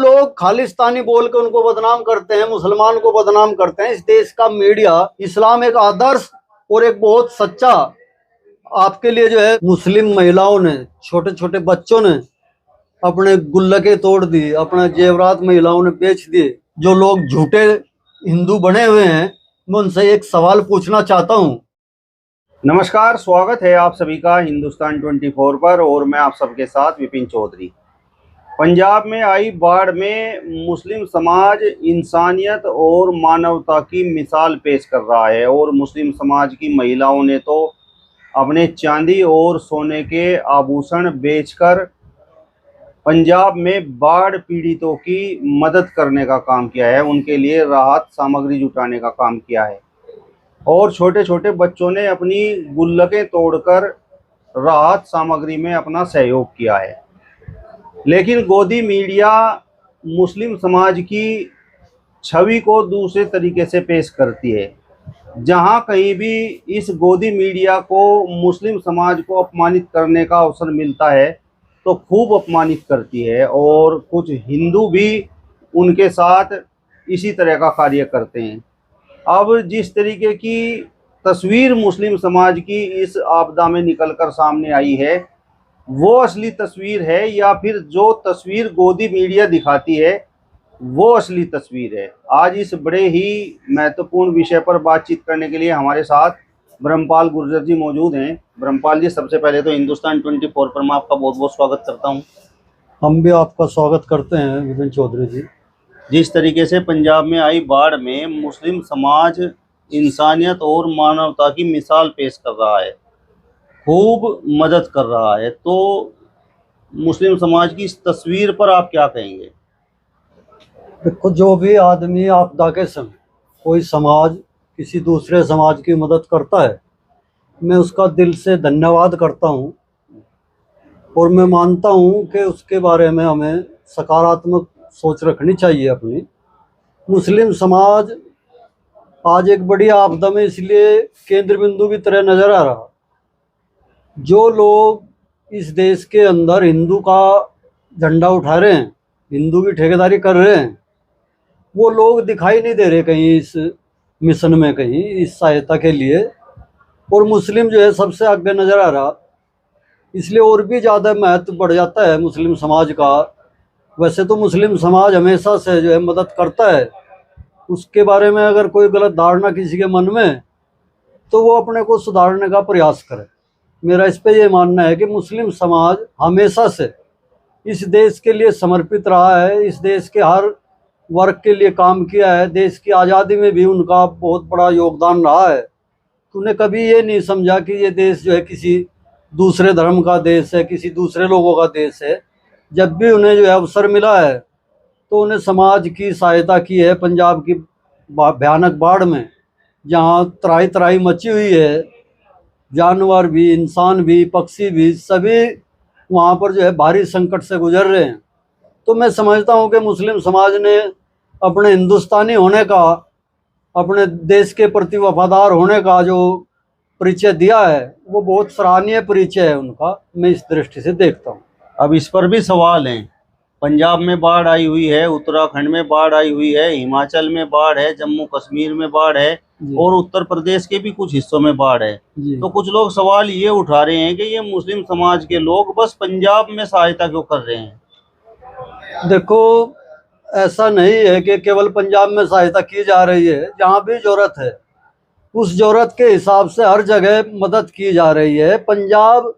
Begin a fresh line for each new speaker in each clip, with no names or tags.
लोग खालिस्तानी बोल के उनको बदनाम करते हैं, मुसलमान को बदनाम करते हैं। इस देश का मीडिया, इस्लाम एक आदर्श और एक बहुत सच्चा आपके लिए जो है, मुस्लिम महिलाओं ने, छोटे छोटे बच्चों ने अपने गुल्लके तोड़ दिए, अपने जेवरात महिलाओं ने बेच दिए। जो लोग झूठे हिंदू बने हुए हैं, मैं उनसे एक सवाल पूछना चाहता हूं।
नमस्कार, स्वागत है आप सभी का हिंदुस्तान 24 पर और मैं आप सबके साथ विपिन चौधरी। पंजाब में आई बाढ़ में मुस्लिम समाज इंसानियत और मानवता की मिसाल पेश कर रहा है और मुस्लिम समाज की महिलाओं ने तो अपने चांदी और सोने के आभूषण बेचकर पंजाब में बाढ़ पीड़ितों की मदद करने का काम किया है, उनके लिए राहत सामग्री जुटाने का काम किया है और छोटे छोटे बच्चों ने अपनी गुल्लकें तोड़कर राहत सामग्री में अपना सहयोग किया है। लेकिन गोदी मीडिया मुस्लिम समाज की छवि को दूसरे तरीके से पेश करती है। जहां कहीं भी इस गोदी मीडिया को मुस्लिम समाज को अपमानित करने का अवसर मिलता है तो खूब अपमानित करती है और कुछ हिंदू भी उनके साथ इसी तरह का कार्य करते हैं। अब जिस तरीके की तस्वीर मुस्लिम समाज की इस आपदा में निकलकर सामने आई है, वो असली तस्वीर है या फिर जो तस्वीर गोदी मीडिया दिखाती है वो असली तस्वीर है? आज इस बड़े ही महत्वपूर्ण विषय पर बातचीत करने के लिए हमारे साथ ब्रह्मपाल गुर्जर जी मौजूद हैं। ब्रह्मपाल जी, सबसे पहले तो हिंदुस्तान 24 पर मैं आपका बहुत बहुत स्वागत करता हूं।
हम भी आपका स्वागत करते हैं विपिन चौधरी जी।
जिस तरीके से पंजाब में आई बाढ़ में मुस्लिम समाज इंसानियत और मानवता की मिसाल पेश कर रहा है, खूब मदद कर रहा है, तो मुस्लिम समाज की इस तस्वीर पर आप क्या कहेंगे?
देखो, जो भी आदमी आपदा के समय कोई समाज किसी दूसरे समाज की मदद करता है, मैं उसका दिल से धन्यवाद करता हूँ और मैं मानता हूँ कि उसके बारे में हमें सकारात्मक सोच रखनी चाहिए अपनी। मुस्लिम समाज आज एक बड़ी आपदा में इसलिए केंद्र बिंदु की तरह नजर आ रहा। जो लोग इस देश के अंदर हिंदू का झंडा उठा रहे हैं, हिंदू की ठेकेदारी कर रहे हैं, वो लोग दिखाई नहीं दे रहे कहीं इस मिशन में, कहीं इस सहायता के लिए। और मुस्लिम जो है सबसे आगे नजर आ रहा, इसलिए और भी ज़्यादा महत्व बढ़ जाता है मुस्लिम समाज का। वैसे तो मुस्लिम समाज हमेशा से जो है मदद करता है, उसके बारे में अगर कोई गलत धारणा किसी के मन में, तो वो अपने को सुधारने का प्रयास करे। मेरा इस पे ये मानना है कि मुस्लिम समाज हमेशा से इस देश के लिए समर्पित रहा है, इस देश के हर वर्ग के लिए काम किया है, देश की आज़ादी में भी उनका बहुत बड़ा योगदान रहा है। उन्हें कभी ये नहीं समझा कि ये देश जो है किसी दूसरे धर्म का देश है, किसी दूसरे लोगों का देश है। जब भी उन्हें जो है अवसर मिला है तो उन्हें समाज की सहायता की है। पंजाब की भयानक बाढ़ में जहाँ त्राही त्राही मची हुई है, जानवर भी, इंसान भी, पक्षी भी, सभी वहाँ पर जो है भारी संकट से गुजर रहे हैं। तो मैं समझता हूँ कि मुस्लिम समाज ने अपने हिंदुस्तानी होने का, अपने देश के प्रति वफादार होने का जो परिचय दिया है, वो बहुत सराहनीय परिचय है उनका। मैं इस दृष्टि से देखता हूँ।
अब इस पर भी सवाल हैं। पंजाब में बाढ़ आई हुई है, उत्तराखंड में बाढ़ आई हुई है, हिमाचल में बाढ़ है, जम्मू कश्मीर में बाढ़ है और उत्तर प्रदेश के भी कुछ हिस्सों में बाढ़ है। तो कुछ लोग सवाल ये उठा रहे हैं कि ये मुस्लिम समाज के लोग बस पंजाब में सहायता क्यों कर रहे हैं?
देखो, ऐसा नहीं है कि केवल पंजाब में सहायता की जा रही है। जहाँ भी जरूरत है उस जरूरत के हिसाब से हर जगह मदद की जा रही है। पंजाब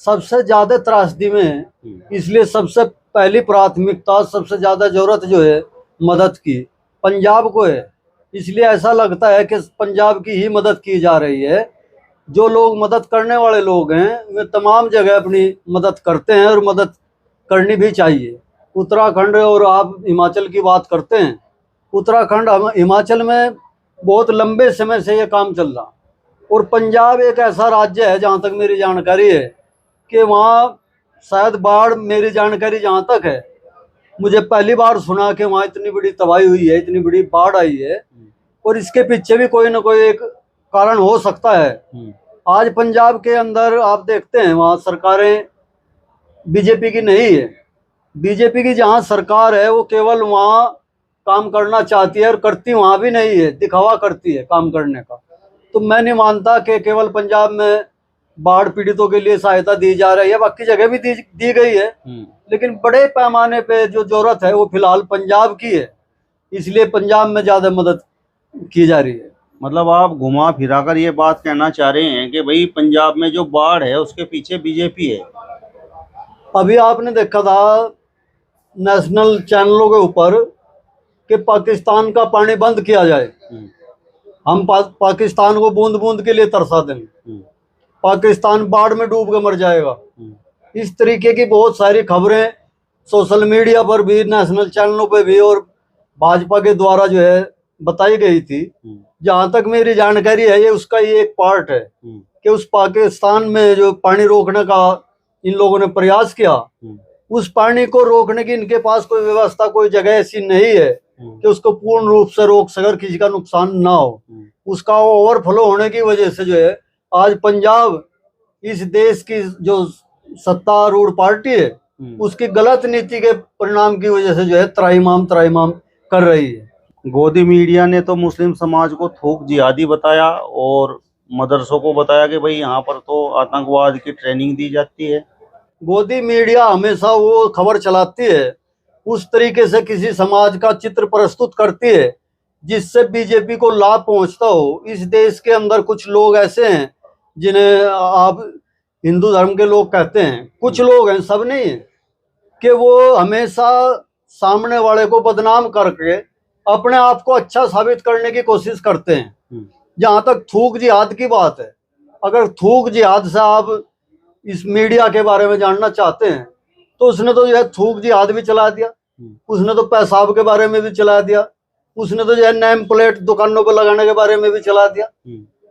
सबसे ज़्यादा त्रासदी में है, इसलिए सबसे पहली प्राथमिकता, सबसे ज़्यादा जरूरत जो है मदद की, पंजाब को है। इसलिए ऐसा लगता है कि पंजाब की ही मदद की जा रही है। जो लोग मदद करने वाले लोग हैं वे तमाम जगह अपनी मदद करते हैं और मदद करनी भी चाहिए। उत्तराखंड और आप हिमाचल की बात करते हैं, उत्तराखंड हिमाचल में बहुत लंबे समय से ये काम चल रहा। और पंजाब एक ऐसा राज्य है, जहाँ तक मेरी जानकारी है, कि वहाँ शायद बाढ़, मेरी जानकारी जहाँ तक है, मुझे पहली बार सुना कि वहाँ इतनी बड़ी तबाही हुई है, इतनी बड़ी बाढ़ आई है। और इसके पीछे भी कोई ना कोई एक कारण हो सकता है। आज पंजाब के अंदर आप देखते हैं, वहाँ सरकारें बीजेपी की नहीं है, बीजेपी की जहाँ सरकार है वो केवल वहाँ काम करना चाहती है और करती वहाँ भी नहीं है, दिखावा करती है काम करने का। तो मैं नहीं मानता कि केवल पंजाब में बाढ़ पीड़ितों के लिए सहायता दी जा रही है, बाकी जगह भी दी गई है, लेकिन बड़े पैमाने पे जो जरूरत है वो फिलहाल पंजाब की है, इसलिए पंजाब में ज्यादा मदद की जा रही है।
मतलब आप घुमा फिरा कर ये बात कहना चाह रहे हैं कि भाई पंजाब में जो बाढ़ है उसके पीछे बीजेपी है।
अभी आपने देखा था नेशनल चैनलों के ऊपर कि पाकिस्तान का पानी बंद किया जाए, हम पाकिस्तान को बूंद बूंद के लिए तरसा देंगे, पाकिस्तान बाढ़ में डूब के मर जाएगा। इस तरीके की बहुत सारी खबरें सोशल मीडिया पर भी, नेशनल चैनलों पे भी और भाजपा के द्वारा जो है बताई गई थी। जहां तक मेरी जानकारी है ये उसका ये एक पार्ट है कि उस पाकिस्तान में जो पानी रोकने का इन लोगों ने प्रयास किया, उस पानी को रोकने की इनके पास कोई व्यवस्था, कोई जगह ऐसी नहीं है कि उसको पूर्ण रूप से रोक सकर, किसी का नुकसान ना हो। उसका ओवरफ्लो होने की वजह से जो है आज पंजाब इस देश की जो सत्तारूढ़ पार्टी है उसकी गलत नीति के परिणाम की वजह से जो है त्राहिमाम कर रही है।
गोदी मीडिया ने तो मुस्लिम समाज को थोक जिहादी बताया और मदरसों को बताया कि भाई यहाँ पर तो आतंकवाद की ट्रेनिंग दी जाती है।
गोदी मीडिया हमेशा वो खबर चलाती है, उस तरीके से किसी समाज का चित्र प्रस्तुत करती है जिससे बीजेपी को लाभ पहुंचता हो। इस देश के अंदर कुछ लोग ऐसे हैं जिन्हें आप हिंदू धर्म के लोग कहते हैं, कुछ लोग हैं, सब नहीं है, कि वो हमेशा सामने वाले को बदनाम करके अपने आप को अच्छा साबित करने की कोशिश करते हैं। जहां तक थूक जिहाद की बात है, अगर थूक जिहाद से आप इस मीडिया के बारे में जानना चाहते हैं तो उसने तो जो है थूक जिहाद भी चला दिया, उसने तो पेशाब के बारे में भी चला दिया, उसने तो जो है नेम प्लेट दुकानों पर लगाने के बारे में भी चला दिया,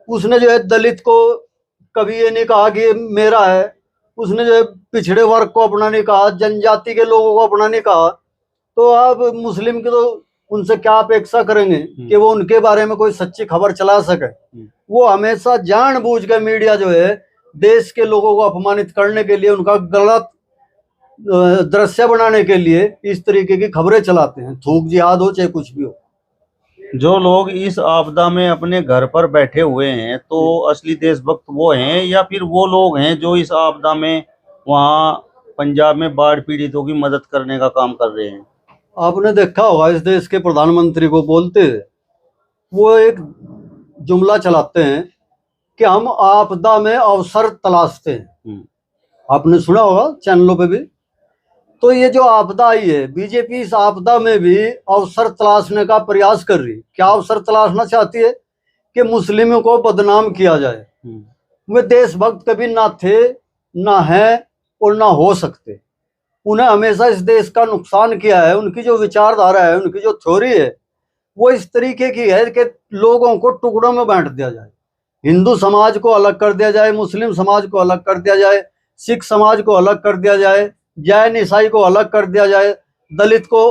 उसने जो है दलित को कभी ये नहीं कहा कि मेरा है, उसने जो है पिछड़े वर्ग को अपना नहीं कहा, जनजाति के लोगों को अपना नहीं कहा। तो आप मुस्लिम की तो उनसे क्या अपेक्षा करेंगे कि वो उनके बारे में कोई सच्ची खबर चला सके। वो हमेशा जानबूझ के मीडिया जो है देश के लोगों को अपमानित करने के लिए, उनका गलत दृश्य बनाने के लिए इस तरीके की खबरें चलाते हैं, थूक जिहाद हो चाहे कुछ भी हो।
जो लोग इस आपदा में अपने घर पर बैठे हुए हैं तो असली देशभक्त वो हैं या फिर वो लोग हैं जो इस आपदा में वहाँ पंजाब में बाढ़ पीड़ितों की मदद करने का काम कर रहे हैं?
आपने देखा होगा इस देश के प्रधानमंत्री को बोलते हुए वो एक जुमला चलाते हैं कि हम आपदा में अवसर तलाशते हैं। आपने सुना होगा चैनलों पे भी। तो ये जो आपदा आई है, बीजेपी इस आपदा में भी अवसर तलाशने का प्रयास कर रही है। क्या अवसर तलाशना चाहती है? कि मुस्लिमों को बदनाम किया जाए। वे देशभक्त कभी ना थे, ना है और ना हो सकते। उन्हें हमेशा इस देश का नुकसान किया है। उनकी जो विचारधारा है, उनकी जो थ्योरी है, वो इस तरीके की है कि लोगों को टुकड़ों में बांट दिया जाए, हिंदू समाज को अलग कर दिया जाए, मुस्लिम समाज को अलग कर दिया जाए, सिख समाज को अलग कर दिया जाए, जैन ईसाई को अलग कर दिया जाए, दलित को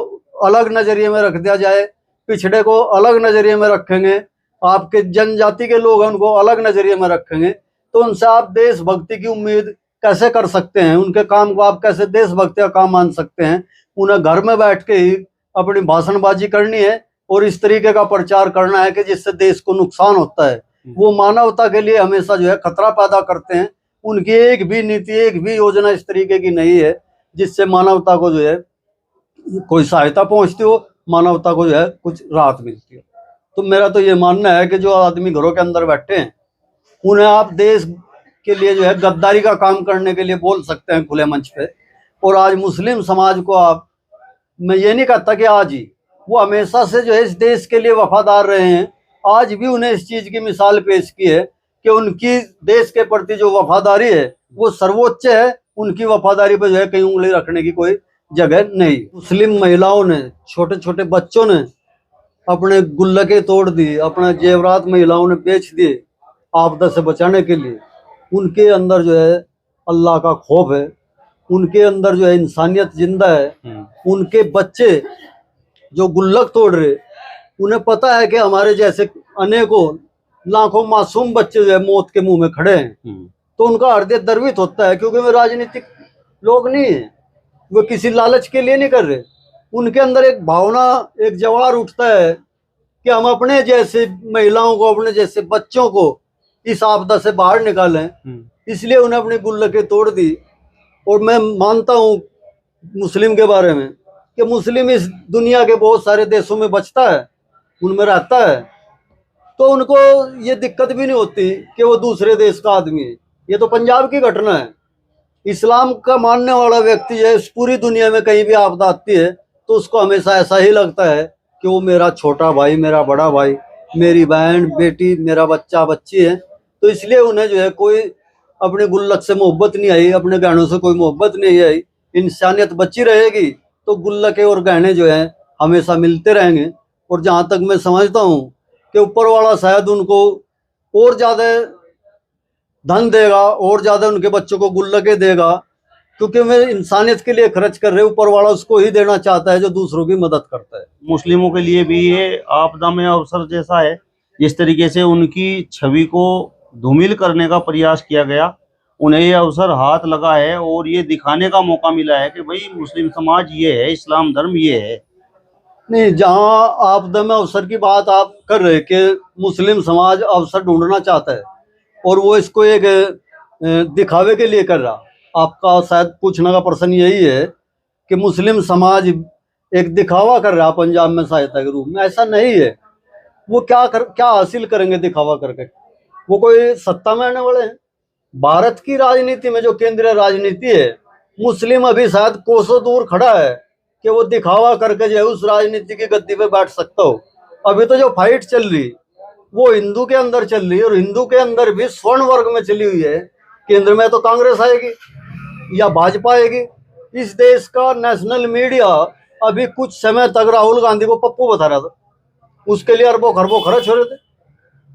अलग नजरिए में रख दिया जाए, पिछड़े को अलग नजरिए में रखेंगे, आपके जनजाति के लोग हैं उनको अलग नजरिए में रखेंगे। तो उनसे आप देशभक्ति की उम्मीद कैसे कर सकते हैं? उनके काम को आप कैसे देशभक्ति का काम मान सकते हैं? उन्हें घर में बैठ के ही अपनी भाषणबाजी करनी है और इस तरीके का प्रचार करना है कि जिससे देश को नुकसान होता है। वो मानवता के लिए हमेशा जो है खतरा पैदा करते हैं। उनकी एक भी नीति, एक भी योजना इस तरीके की नहीं है जिससे मानवता को जो है कोई सहायता पहुंचती हो, मानवता को जो है कुछ राहत मिलती हो। तो मेरा तो ये मानना है कि जो आदमी घरों के अंदर बैठे हैं उन्हें आप देश के लिए जो है गद्दारी का काम करने के लिए बोल सकते हैं खुले मंच पे। और आज मुस्लिम समाज को आप, मैं ये नहीं कहता कि आज ही, वो हमेशा से जो है इस देश के लिए वफादार रहे हैं। आज भी उन्हें इस चीज की मिसाल पेश की है कि उनकी देश के प्रति जो वफादारी है वो सर्वोच्च है। उनकी वफादारी पर जो है कहीं उंगली रखने की कोई जगह नहीं। मुस्लिम महिलाओं ने, छोटे छोटे बच्चों ने अपने गुल्लकें तोड़ दी, अपना जेवरात महिलाओं ने बेच दिए आपदा से बचाने के लिए। उनके अंदर जो है अल्लाह का खौफ है, उनके अंदर जो है इंसानियत जिंदा है। उनके बच्चे जो गुल्लक तोड़ रहे, उन्हें पता है कि हमारे जैसे अनेकों लाखों मासूम बच्चे जो है मौत के मुंह में खड़े हैं। तो उनका हृदय द्रवित होता है, क्योंकि वे राजनीतिक लोग नहीं है, वो किसी लालच के लिए नहीं कर रहे। उनके अंदर एक भावना, एक जवार उठता है कि हम अपने जैसे महिलाओं को, अपने जैसे बच्चों को इस आपदा से बाहर निकालें। इसलिए उन्हें अपनी गुल्लकें तोड़ दी। और मैं मानता हूँ मुस्लिम के बारे में कि मुस्लिम इस दुनिया के बहुत सारे देशों में बचता है, उनमें रहता है, तो उनको ये दिक्कत भी नहीं होती कि वो दूसरे देश का आदमी है। ये तो पंजाब की घटना है। इस्लाम का मानने वाला व्यक्ति है, इस पूरी दुनिया में कहीं भी आपदा आती है तो उसको हमेशा ऐसा ही लगता है कि वो मेरा छोटा भाई, मेरा बड़ा भाई, मेरी बहन, बेटी, मेरा बच्चा, बच्ची है। तो इसलिए उन्हें जो है कोई अपने गुल्लक से मोहब्बत नहीं आई, अपने गहनों से कोई मोहब्बत नहीं आई। इंसानियत बची रहेगी तो गुल्लकें और गहने जो है हमेशा मिलते रहेंगे। और जहाँ तक मैं समझता हूँ कि ऊपर वाला शायद उनको और ज़्यादा धन देगा, और ज़्यादा उनके बच्चों को गुल्लकें देगा, क्योंकि वे इंसानियत के लिए खर्च कर रहे। ऊपर वाला उसको ही देना चाहता है जो दूसरों की मदद करता है।
मुस्लिमों के लिए भी ये आपदा में अवसर जैसा है। जिस तरीके से उनकी छवि को धूमिल करने का प्रयास किया गया, उन्हें ये अवसर हाथ लगा है और ये दिखाने का मौका मिला है कि भाई मुस्लिम समाज ये है, इस्लाम धर्म ये है।
नहीं, जहाँ आपदा में अवसर की बात आप कर रहे कि मुस्लिम समाज अवसर ढूंढना चाहता है और वो इसको एक दिखावे के लिए कर रहा। आपका शायद पूछने का प्रश्न यही है कि मुस्लिम समाज एक दिखावा कर रहा पंजाब में सहायता के रूप में। ऐसा नहीं है। वो क्या हासिल करेंगे दिखावा करके? वो कोई सत्ता में आने वाले हैं? भारत की राजनीति में जो केंद्रीय राजनीति है, मुस्लिम अभी शायद कोसों दूर खड़ा है कि वो दिखावा करके जो है उस राजनीति की गद्दी पे बैठ सकता हो। अभी तो जो फाइट चल रही वो हिंदू के अंदर चल रही है, और हिंदू के अंदर भी स्वर्ण वर्ग में चली हुई है। केंद्र में तो कांग्रेस आएगी या भाजपा आएगी। इस देश का नेशनल मीडिया अभी कुछ समय तक राहुल गांधी को पप्पू बता रहा था, उसके लिए अरबों खरबों खर्च हो रहे थे।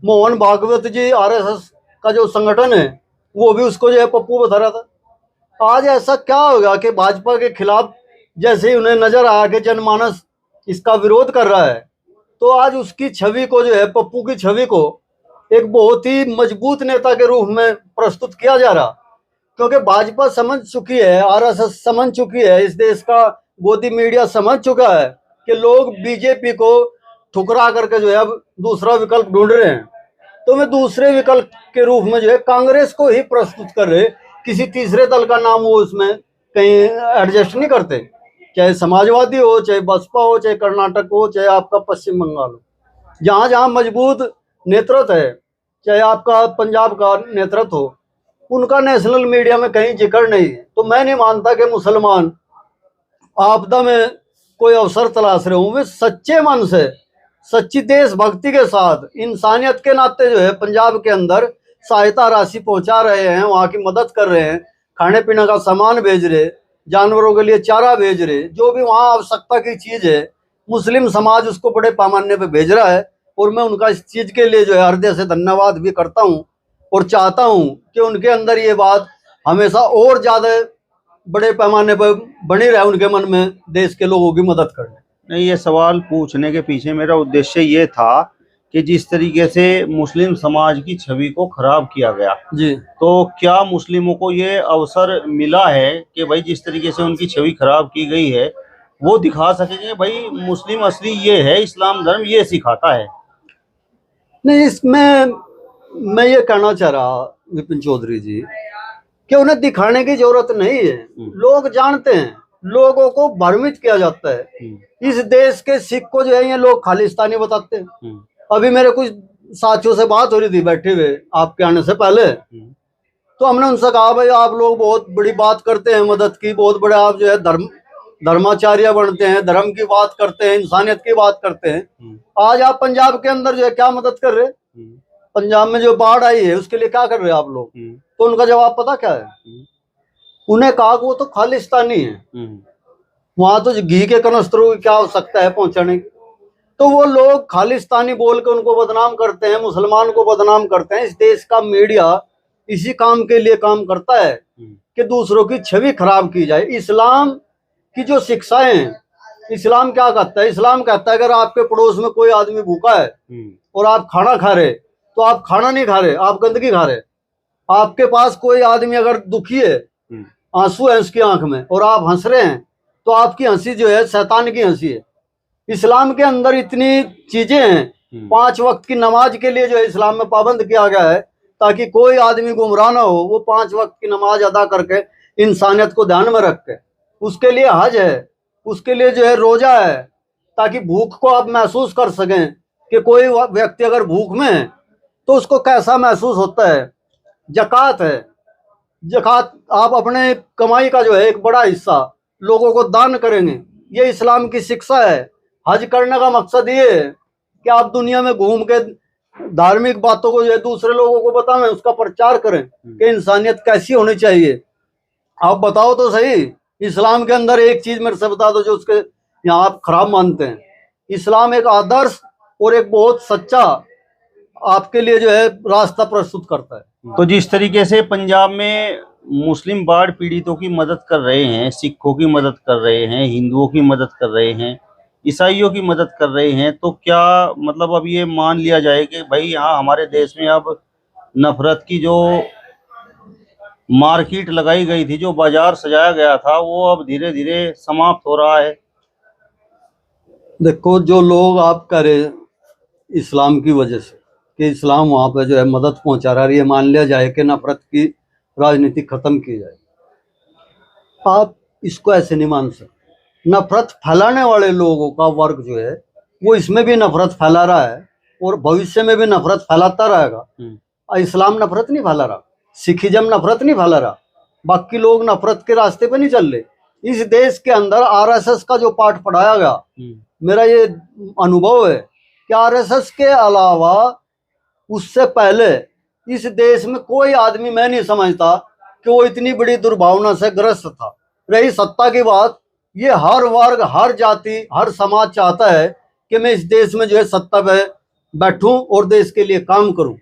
मोहन भागवत जी, आरएसएस का जो संगठन है, वो भी उसको जो है पप्पू बता रहा था। आज ऐसा क्या होगा कि भाजपा के खिलाफ जैसे ही उन्हें नजर आया कि जनमानस इसका विरोध कर रहा है, तो आज उसकी छवि को जो है, पप्पू की छवि को एक बहुत ही मजबूत नेता के रूप में प्रस्तुत किया जा रहा। क्योंकि भाजपा समझ चुकी है, आरएसएस समझ चुकी है, इस देश का गोदी मीडिया समझ चुका है कि लोग बीजेपी को ठुकरा करके जो है अब दूसरा विकल्प ढूंढ रहे हैं। तो वे दूसरे विकल्प के रूप में जो है कांग्रेस को ही प्रस्तुत कर रहे। किसी तीसरे दल का नाम वो उसमें कहीं एडजस्ट नहीं करते, चाहे समाजवादी हो, चाहे बसपा हो, चाहे कर्नाटक हो, चाहे आपका पश्चिम बंगाल हो। जहां जहां मजबूत नेतृत्व है, चाहे आपका पंजाब का नेतृत्व हो, उनका नेशनल मीडिया में कहीं जिक्र नहीं है। तो मैं नहीं मानता कि मुसलमान आपदा में कोई अवसर तलाश रहे हों। वे सच्चे मन से, सच्ची देशभक्ति के साथ, इंसानियत के नाते जो है पंजाब के अंदर सहायता राशि पहुंचा रहे हैं, वहां की मदद कर रहे हैं, खाने पीने का सामान भेज रहे, जानवरों के लिए चारा भेज रहे, जो भी वहां आवश्यकता की चीज है मुस्लिम समाज उसको बड़े पैमाने पे भेज रहा है। और मैं उनका इस चीज के लिए जो है हृदय से धन्यवाद भी करता हूँ और चाहता हूँ कि उनके अंदर ये बात हमेशा और ज्यादा बड़े पैमाने पर बनी रहे, उनके मन में देश के लोगों की मदद करने।
नहीं, ये सवाल पूछने के पीछे मेरा उद्देश्य ये था कि जिस तरीके से मुस्लिम समाज की छवि को खराब किया गया
जी,
तो क्या मुस्लिमों को ये अवसर मिला है कि भाई जिस तरीके से उनकी छवि खराब की गई है वो दिखा सकेंगे भाई मुस्लिम असली ये है, इस्लाम धर्म ये सिखाता है।
नहीं, इसमें मैं ये कहना चाह रहा विपिन चौधरी जी कि उन्हें दिखाने की जरूरत नहीं है। लोग जानते हैं, लोगों को भ्रमित किया जाता है। इस देश के सिख को जो है ये लोग खालिस्तानी बताते हैं। अभी मेरे कुछ साथियों से बात हो रही थी बैठे हुए आपके आने से पहले, तो हमने उनसे कहा भाई आप लोग बहुत बड़ी बात करते हैं मदद की, बहुत बड़े आप जो है धर्माचार्य बनते हैं, धर्म की बात करते हैं, इंसानियत की बात करते हैं। आज आप पंजाब के अंदर जो है क्या मदद कर रहे हैं? पंजाब में जो बाढ़ आई है उसके लिए क्या कर रहे हैं आप लोग? तो उनका जवाब पता क्या है? उन्हें कहा कि वो तो खालिस्तानी है, वहां तो घी के कनस्तरों की क्या आवश्यकता है पहुंचाने की। तो वो लोग खालिस्तानी बोल के उनको बदनाम करते हैं, मुसलमान को बदनाम करते हैं। इस देश का मीडिया इसी काम के लिए काम करता है कि दूसरों की छवि खराब की जाए। इस्लाम की जो शिक्षाएं हैं, इस्लाम क्या कहता है? इस्लाम कहता है अगर आपके पड़ोस में कोई आदमी भूखा है और आप खाना खा रहे, तो आप खाना नहीं खा रहे, आप गंदगी खा रहे। आपके पास कोई आदमी अगर दुखी है, आंसू है उसकी आंख में और आप हंस रहे हैं, तो आपकी हंसी जो है शैतान की हंसी है। इस्लाम के अंदर इतनी चीजें हैं, 5 वक्त की नमाज के लिए जो है इस्लाम में पाबंद किया गया है, ताकि कोई आदमी गुमराह ना हो, वो 5 वक्त की नमाज अदा करके इंसानियत को ध्यान में रख के। उसके लिए हज है, उसके लिए जो है रोजा है, ताकि भूख को आप महसूस कर सकें कि कोई व्यक्ति अगर भूख में है तो उसको कैसा महसूस होता है। जकात है, जकात आप अपने कमाई का जो है एक बड़ा हिस्सा लोगों को दान करेंगे, ये इस्लाम की शिक्षा है। हज करने का मकसद ये है कि आप दुनिया में घूम के धार्मिक बातों को जो है दूसरे लोगों को बताएं, उसका प्रचार करें कि इंसानियत कैसी होनी चाहिए। आप बताओ तो सही, इस्लाम के अंदर एक चीज मेरे से बता दो जो उसके यहाँ आप खराब मानते हैं। इस्लाम एक आदर्श और एक बहुत सच्चा आपके लिए जो है रास्ता प्रस्तुत करता है।
तो जिस तरीके से पंजाब में मुस्लिम बाढ़ पीड़ितों की मदद कर रहे हैं, सिखों की मदद कर रहे हैं, हिंदुओं की मदद कर रहे हैं, ईसाइयों की मदद कर रहे हैं, तो क्या मतलब अब ये मान लिया जाए कि भाई यहाँ हमारे देश में अब नफरत की जो मार्केट लगाई गई थी, जो बाजार सजाया गया था, वो अब धीरे धीरे समाप्त हो रहा है?
देखो, जो लोग आप कह रहे इस्लाम की वजह से कि इस्लाम वहाँ पे जो है मदद पहुंचा रहा है, ये मान लिया जाए कि नफरत की राजनीति खत्म की जाए, आप इसको ऐसे नहीं मान सकते। नफरत फैलाने वाले लोगों का वर्ग जो है वो इसमें भी नफरत फैला रहा है और भविष्य में भी नफरत फैलाता रहेगा। इस्लाम नफरत नहीं फैला रहा, सिखिज्म नफरत नहीं फैला रहा, बाकी लोग नफरत के रास्ते पे नहीं चल रहे। इस देश के अंदर आरएसएस का जो पाठ पढ़ाया गया, मेरा ये अनुभव है कि आरएसएस के अलावा उससे पहले इस देश में कोई आदमी, मैं नहीं समझता कि वो इतनी बड़ी दुर्भावना से ग्रस्त था। रही सत्ता की बात, ये हर वर्ग, हर जाति, हर समाज चाहता है कि मैं इस देश में जो है सत्ता पे बैठूं और देश के लिए काम करूं।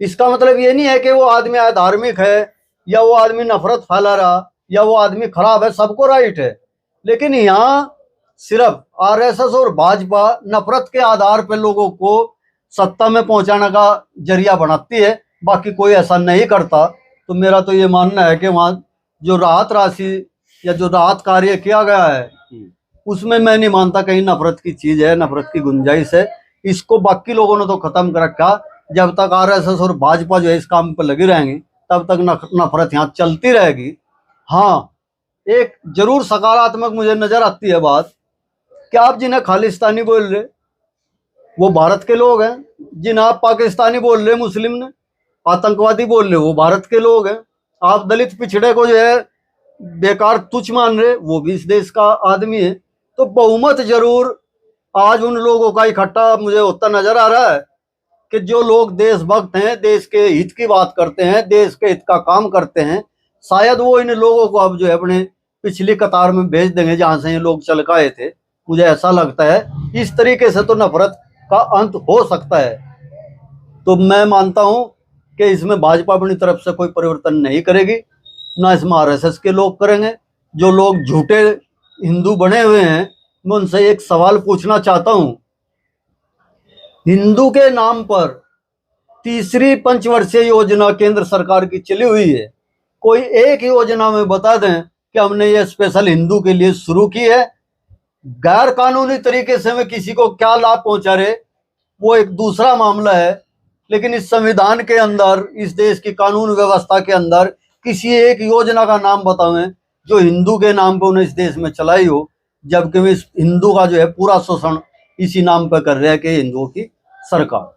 इसका मतलब ये नहीं है कि वो आदमी अधार्मिक है या वो आदमी नफरत फैला रहा या वो आदमी खराब है, सबको राइट है। लेकिन यहाँ सिर्फ आरएसएस और भाजपा नफरत के आधार पर लोगों को सत्ता में पहुंचाने का जरिया बनाती है, बाकी कोई ऐसा नहीं करता। तो मेरा तो ये मानना है कि वहाँ जो राहत राशि या जो राहत कार्य किया गया है उसमें मैं नहीं मानता कहीं नफरत की चीज है, नफरत की गुंजाइश है। इसको बाकी लोगों ने तो खत्म कर रखा। जब तक आरएसएस और भाजपा जो है इस काम पर लगी रहेंगी तब तक नफरत यहाँ चलती रहेगी। हाँ, एक जरूर सकारात्मक मुझे नजर आती है बात कि आप जिन्हें खालिस्तानी बोल रहे वो भारत के लोग हैं, जिन्हें आप पाकिस्तानी बोल रहे मुस्लिम ने आतंकवादी बोल रहे वो भारत के लोग हैं, आप दलित पिछड़े को जो है बेकार तुच्छ मान रहे वो भी इस देश का आदमी है। तो बहुमत जरूर आज उन लोगों का इकट्ठा मुझे होता नजर आ रहा है कि जो लोग देशभक्त हैं, देश के हित की बात करते हैं, देश के हित का काम करते हैं, शायद वो इन लोगों को अब जो है अपने पिछली कतार में भेज देंगे जहां से ये लोग चल के आए थे। मुझे ऐसा लगता है इस तरीके से तो नफरत का अंत हो सकता है। तो मैं मानता हूं कि इसमें भाजपा अपनी तरफ से कोई परिवर्तन नहीं करेगी, ना इसमें आरएसएस के लोग करेंगे। जो लोग झूठे हिंदू बने हुए हैं, मैं उनसे एक सवाल पूछना चाहता हूं। हिंदू के नाम पर तीसरी पंचवर्षीय योजना केंद्र सरकार की चली हुई है, कोई एक योजना में बता दें कि हमने ये स्पेशल हिंदू के लिए शुरू की है। गैर कानूनी तरीके से में किसी को क्या लाभ पहुंचा रहे वो एक दूसरा मामला है, लेकिन इस संविधान के अंदर, इस देश की कानून व्यवस्था के अंदर किसी एक योजना का नाम बतावें जो हिंदू के नाम पर उन्हें इस देश में चलाई हो, जबकि वे इस हिंदू का जो है पूरा शोषण इसी नाम पर कर रहे हैं कि हिंदुओं की सरकार।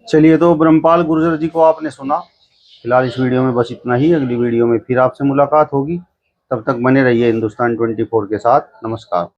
चलिए, तो ब्रह्मपाल गुर्जर जी को आपने सुना। फिलहाल इस वीडियो में बस इतना ही। अगली वीडियो में फिर आपसे मुलाकात होगी, तब तक बने रहिए हिंदुस्तान 24 के साथ। नमस्कार।